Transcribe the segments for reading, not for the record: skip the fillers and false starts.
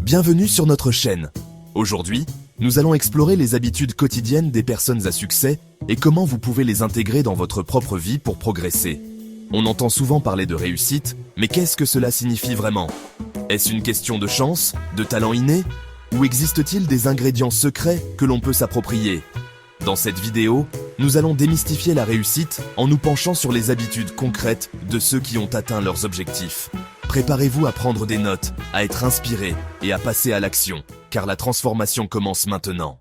Bienvenue sur notre chaîne. Aujourd'hui, nous allons explorer les habitudes quotidiennes des personnes à succès et comment vous pouvez les intégrer dans votre propre vie pour progresser. On entend souvent parler de réussite, mais qu'est-ce que cela signifie vraiment? Est-ce une question de chance, de talent inné? Ou existe-t-il des ingrédients secrets que l'on peut s'approprier? Dans cette vidéo, nous allons démystifier la réussite en nous penchant sur les habitudes concrètes de ceux qui ont atteint leurs objectifs. Préparez-vous à prendre des notes, à être inspiré et à passer à l'action, car la transformation commence maintenant.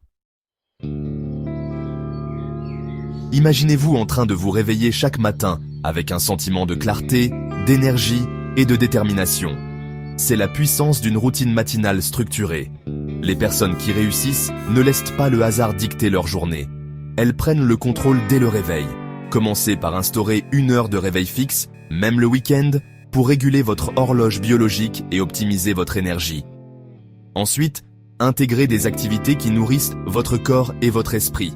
Imaginez-vous en train de vous réveiller chaque matin avec un sentiment de clarté, d'énergie et de détermination. C'est la puissance d'une routine matinale structurée. Les personnes qui réussissent ne laissent pas le hasard dicter leur journée. Elles prennent le contrôle dès le réveil. Commencez par instaurer 1 heure de réveil fixe, même le week-end, pour réguler votre horloge biologique et optimiser votre énergie. Ensuite, intégrez des activités qui nourrissent votre corps et votre esprit.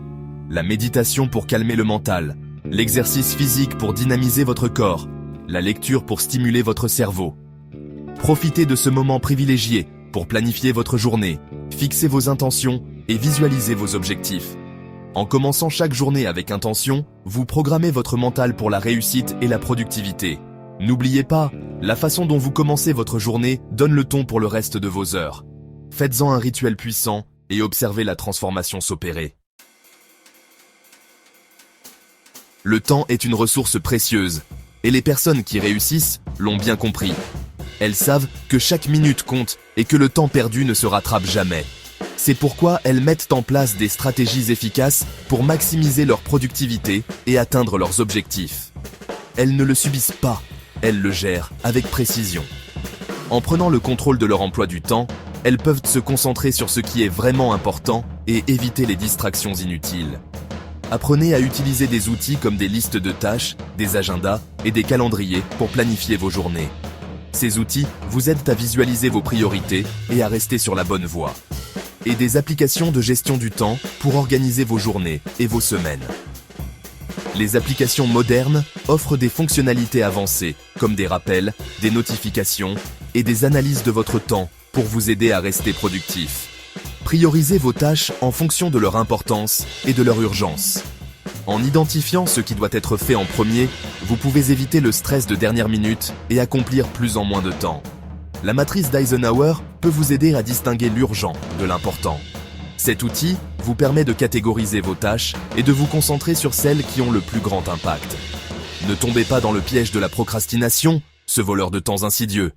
La méditation pour calmer le mental, l'exercice physique pour dynamiser votre corps, la lecture pour stimuler votre cerveau. Profitez de ce moment privilégié pour planifier votre journée, fixer vos intentions et visualiser vos objectifs. En commençant chaque journée avec intention, vous programmez votre mental pour la réussite et la productivité. N'oubliez pas, la façon dont vous commencez votre journée donne le ton pour le reste de vos heures. Faites-en un rituel puissant et observez la transformation s'opérer. Le temps est une ressource précieuse, et les personnes qui réussissent l'ont bien compris. Elles savent que chaque minute compte et que le temps perdu ne se rattrape jamais. C'est pourquoi elles mettent en place des stratégies efficaces pour maximiser leur productivité et atteindre leurs objectifs. Elles ne le subissent pas, elles le gèrent avec précision. En prenant le contrôle de leur emploi du temps, elles peuvent se concentrer sur ce qui est vraiment important et éviter les distractions inutiles. Apprenez à utiliser des outils comme des listes de tâches, des agendas et des calendriers pour planifier vos journées. Ces outils vous aident à visualiser vos priorités et à rester sur la bonne voie. Et des applications de gestion du temps pour organiser vos journées et vos semaines. Les applications modernes offrent des fonctionnalités avancées, comme des rappels, des notifications et des analyses de votre temps pour vous aider à rester productif. Priorisez vos tâches en fonction de leur importance et de leur urgence. En identifiant ce qui doit être fait en premier, vous pouvez éviter le stress de dernière minute et accomplir plus en moins de temps. La matrice d'Eisenhower peut vous aider à distinguer l'urgent de l'important. Cet outil vous permet de catégoriser vos tâches et de vous concentrer sur celles qui ont le plus grand impact. Ne tombez pas dans le piège de la procrastination, ce voleur de temps insidieux.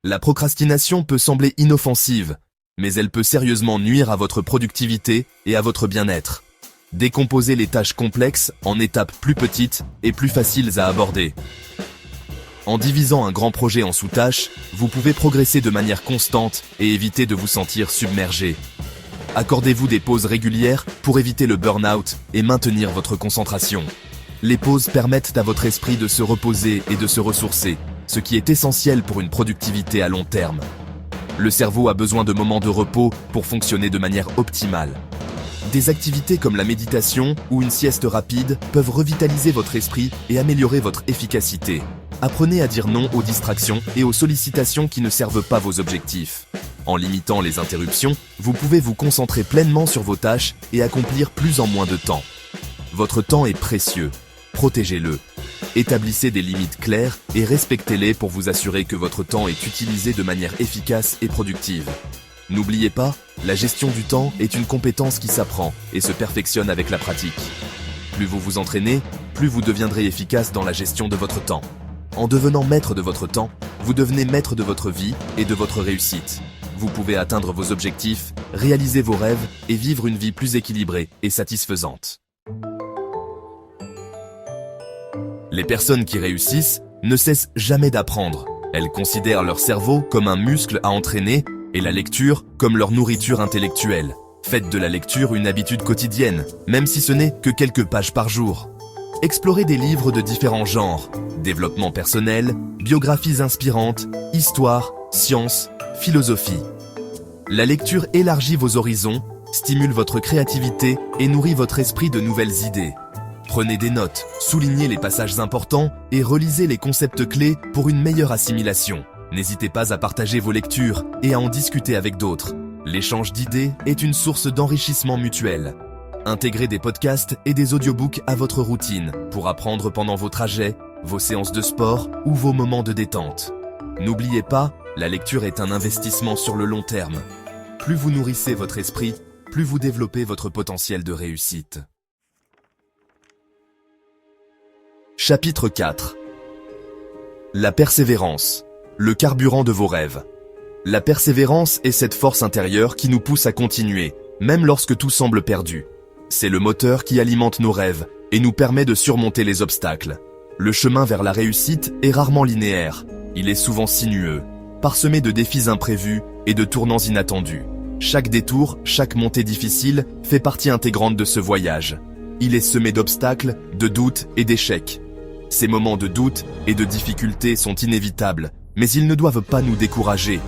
La procrastination peut sembler inoffensive, mais elle peut sérieusement nuire à votre productivité et à votre bien-être. Décomposez les tâches complexes en étapes plus petites et plus faciles à aborder. En divisant un grand projet en sous-tâches, vous pouvez progresser de manière constante et éviter de vous sentir submergé. Accordez-vous des pauses régulières pour éviter le burn-out et maintenir votre concentration. Les pauses permettent à votre esprit de se reposer et de se ressourcer, ce qui est essentiel pour une productivité à long terme. Le cerveau a besoin de moments de repos pour fonctionner de manière optimale. Des activités comme la méditation ou une sieste rapide peuvent revitaliser votre esprit et améliorer votre efficacité. Apprenez à dire non aux distractions et aux sollicitations qui ne servent pas vos objectifs. En limitant les interruptions, vous pouvez vous concentrer pleinement sur vos tâches et accomplir plus en moins de temps. Votre temps est précieux. Protégez-le. Établissez des limites claires et respectez-les pour vous assurer que votre temps est utilisé de manière efficace et productive. N'oubliez pas, la gestion du temps est une compétence qui s'apprend et se perfectionne avec la pratique. Plus vous vous entraînez, plus vous deviendrez efficace dans la gestion de votre temps. En devenant maître de votre temps, vous devenez maître de votre vie et de votre réussite. Vous pouvez atteindre vos objectifs, réaliser vos rêves et vivre une vie plus équilibrée et satisfaisante. Les personnes qui réussissent ne cessent jamais d'apprendre. Elles considèrent leur cerveau comme un muscle à entraîner et la lecture comme leur nourriture intellectuelle. Faites de la lecture une habitude quotidienne, même si ce n'est que quelques pages par jour. Explorez des livres de différents genres, développement personnel, biographies inspirantes, histoire, sciences, philosophie. La lecture élargit vos horizons, stimule votre créativité et nourrit votre esprit de nouvelles idées. Prenez des notes, soulignez les passages importants et relisez les concepts clés pour une meilleure assimilation. N'hésitez pas à partager vos lectures et à en discuter avec d'autres. L'échange d'idées est une source d'enrichissement mutuel. Intégrez des podcasts et des audiobooks à votre routine pour apprendre pendant vos trajets, vos séances de sport ou vos moments de détente. N'oubliez pas, la lecture est un investissement sur le long terme. Plus vous nourrissez votre esprit, plus vous développez votre potentiel de réussite. Chapitre 4. La persévérance, le carburant de vos rêves. La persévérance est cette force intérieure qui nous pousse à continuer, même lorsque tout semble perdu. C'est le moteur qui alimente nos rêves et nous permet de surmonter les obstacles. Le chemin vers la réussite est rarement linéaire, il est souvent sinueux, parsemé de défis imprévus et de tournants inattendus. Chaque détour, chaque montée difficile fait partie intégrante de ce voyage. Il est semé d'obstacles, de doutes et d'échecs. Ces moments de doute et de difficultés sont inévitables, mais ils ne doivent pas nous décourager.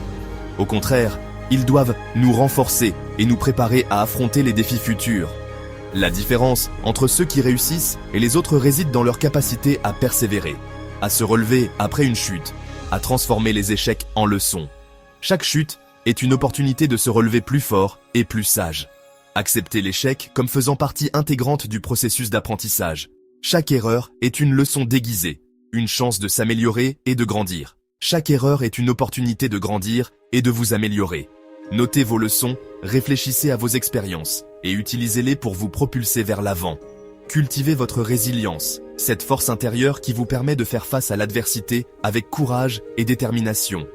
Au contraire, ils doivent nous renforcer et nous préparer à affronter les défis futurs. La différence entre ceux qui réussissent et les autres réside dans leur capacité à persévérer, à se relever après une chute, à transformer les échecs en leçons. Chaque chute est une opportunité de se relever plus fort et plus sage. Acceptez l'échec comme faisant partie intégrante du processus d'apprentissage. Chaque erreur est une leçon déguisée, une chance de s'améliorer et de grandir. Chaque erreur est une opportunité de grandir et de vous améliorer. Notez vos leçons, réfléchissez à vos expériences et utilisez-les pour vous propulser vers l'avant. Cultivez votre résilience, cette force intérieure qui vous permet de faire face à l'adversité avec courage et détermination.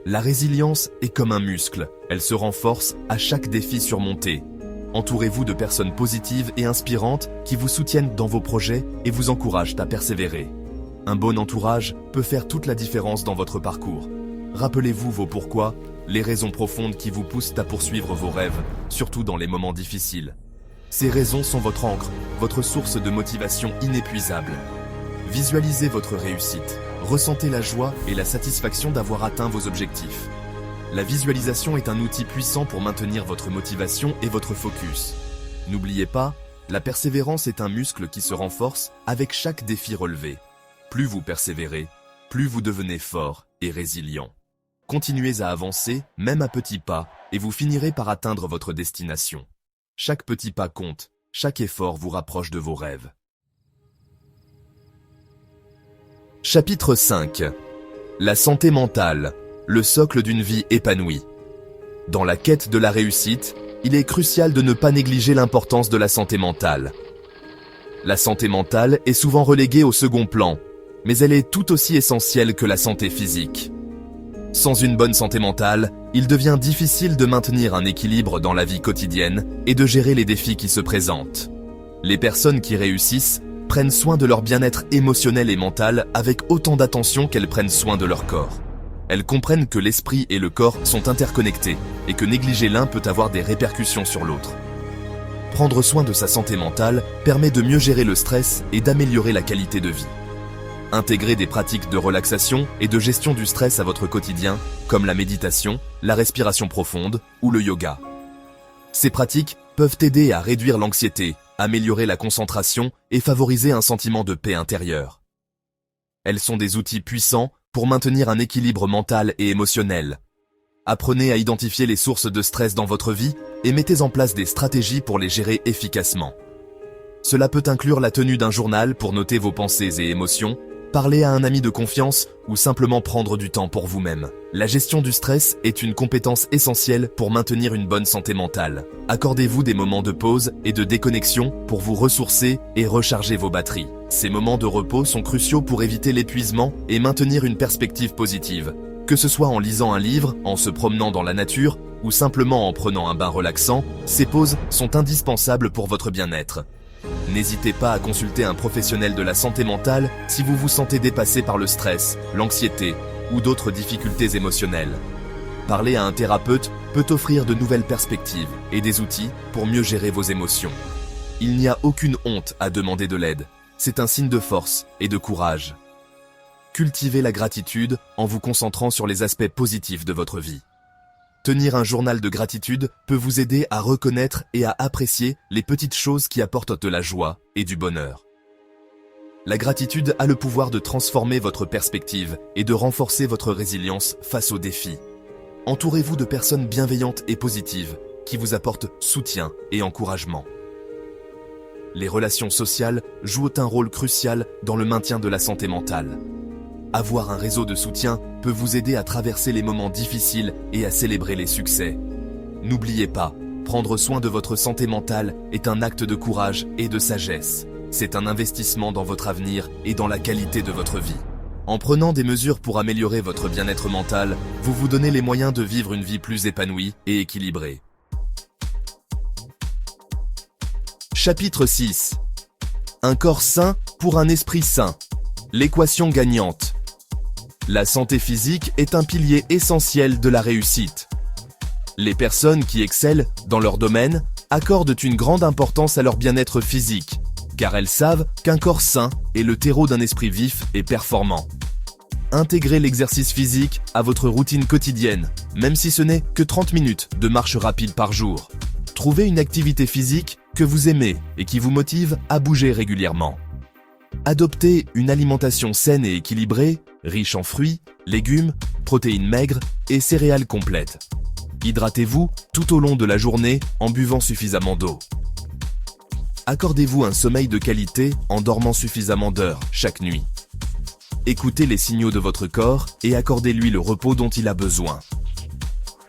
La résilience est comme un muscle, elle se renforce à chaque défi surmonté. Entourez-vous de personnes positives et inspirantes qui vous soutiennent dans vos projets et vous encouragent à persévérer. Un bon entourage peut faire toute la différence dans votre parcours. Rappelez-vous vos pourquoi, les raisons profondes qui vous poussent à poursuivre vos rêves, surtout dans les moments difficiles. Ces raisons sont votre ancre, votre source de motivation inépuisable. Visualisez votre réussite, ressentez la joie et la satisfaction d'avoir atteint vos objectifs. La visualisation est un outil puissant pour maintenir votre motivation et votre focus. N'oubliez pas, la persévérance est un muscle qui se renforce avec chaque défi relevé. Plus vous persévérez, plus vous devenez fort et résilient. Continuez à avancer, même à petits pas, et vous finirez par atteindre votre destination. Chaque petit pas compte, chaque effort vous rapproche de vos rêves. Chapitre 5. La santé mentale, le socle d'une vie épanouie. Dans la quête de la réussite, il est crucial de ne pas négliger l'importance de la santé mentale. La santé mentale est souvent reléguée au second plan, mais elle est tout aussi essentielle que la santé physique. Sans une bonne santé mentale, il devient difficile de maintenir un équilibre dans la vie quotidienne et de gérer les défis qui se présentent. Les personnes qui réussissent prennent soin de leur bien-être émotionnel et mental avec autant d'attention qu'elles prennent soin de leur corps. Elles comprennent que l'esprit et le corps sont interconnectés et que négliger l'un peut avoir des répercussions sur l'autre. Prendre soin de sa santé mentale permet de mieux gérer le stress et d'améliorer la qualité de vie. Intégrez des pratiques de relaxation et de gestion du stress à votre quotidien, comme la méditation, la respiration profonde ou le yoga. Ces pratiques peuvent aider à réduire l'anxiété, améliorer la concentration et favoriser un sentiment de paix intérieure. Elles sont des outils puissants pour maintenir un équilibre mental et émotionnel. Apprenez à identifier les sources de stress dans votre vie et mettez en place des stratégies pour les gérer efficacement. Cela peut inclure la tenue d'un journal pour noter vos pensées et émotions, parler à un ami de confiance ou simplement prendre du temps pour vous-même. La gestion du stress est une compétence essentielle pour maintenir une bonne santé mentale. Accordez-vous des moments de pause et de déconnexion pour vous ressourcer et recharger vos batteries. Ces moments de repos sont cruciaux pour éviter l'épuisement et maintenir une perspective positive. Que ce soit en lisant un livre, en se promenant dans la nature ou simplement en prenant un bain relaxant, ces pauses sont indispensables pour votre bien-être. N'hésitez pas à consulter un professionnel de la santé mentale si vous vous sentez dépassé par le stress, l'anxiété ou d'autres difficultés émotionnelles. Parler à un thérapeute peut offrir de nouvelles perspectives et des outils pour mieux gérer vos émotions. Il n'y a aucune honte à demander de l'aide. C'est un signe de force et de courage. Cultivez la gratitude en vous concentrant sur les aspects positifs de votre vie. Tenir un journal de gratitude peut vous aider à reconnaître et à apprécier les petites choses qui apportent de la joie et du bonheur. La gratitude a le pouvoir de transformer votre perspective et de renforcer votre résilience face aux défis. Entourez-vous de personnes bienveillantes et positives qui vous apportent soutien et encouragement. Les relations sociales jouent un rôle crucial dans le maintien de la santé mentale. Avoir un réseau de soutien peut vous aider à traverser les moments difficiles et à célébrer les succès. N'oubliez pas, prendre soin de votre santé mentale est un acte de courage et de sagesse. C'est un investissement dans votre avenir et dans la qualité de votre vie. En prenant des mesures pour améliorer votre bien-être mental, vous vous donnez les moyens de vivre une vie plus épanouie et équilibrée. Chapitre 6. Un corps sain pour un esprit sain. L'équation gagnante. La santé physique est un pilier essentiel de la réussite. Les personnes qui excellent dans leur domaine accordent une grande importance à leur bien-être physique, car elles savent qu'un corps sain est le terreau d'un esprit vif et performant. Intégrez l'exercice physique à votre routine quotidienne, même si ce n'est que 30 minutes de marche rapide par jour. Trouvez une activité physique que vous aimez et qui vous motive à bouger régulièrement. Adoptez une alimentation saine et équilibrée, riche en fruits, légumes, protéines maigres et céréales complètes. Hydratez-vous tout au long de la journée en buvant suffisamment d'eau. Accordez-vous un sommeil de qualité en dormant suffisamment d'heures chaque nuit. Écoutez les signaux de votre corps et accordez-lui le repos dont il a besoin.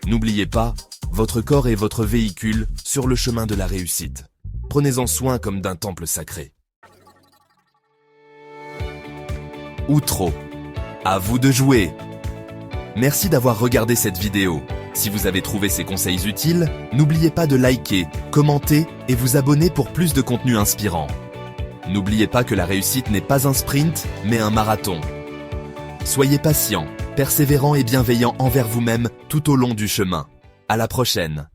N'oubliez pas, votre corps est votre véhicule sur le chemin de la réussite. Prenez-en soin comme d'un temple sacré. Ou trop. À vous de jouer. Merci d'avoir regardé cette vidéo. Si vous avez trouvé ces conseils utiles, n'oubliez pas de liker, commenter et vous abonner pour plus de contenu inspirant. N'oubliez pas que la réussite n'est pas un sprint, mais un marathon. Soyez patient, persévérant et bienveillant envers vous-même tout au long du chemin. À la prochaine.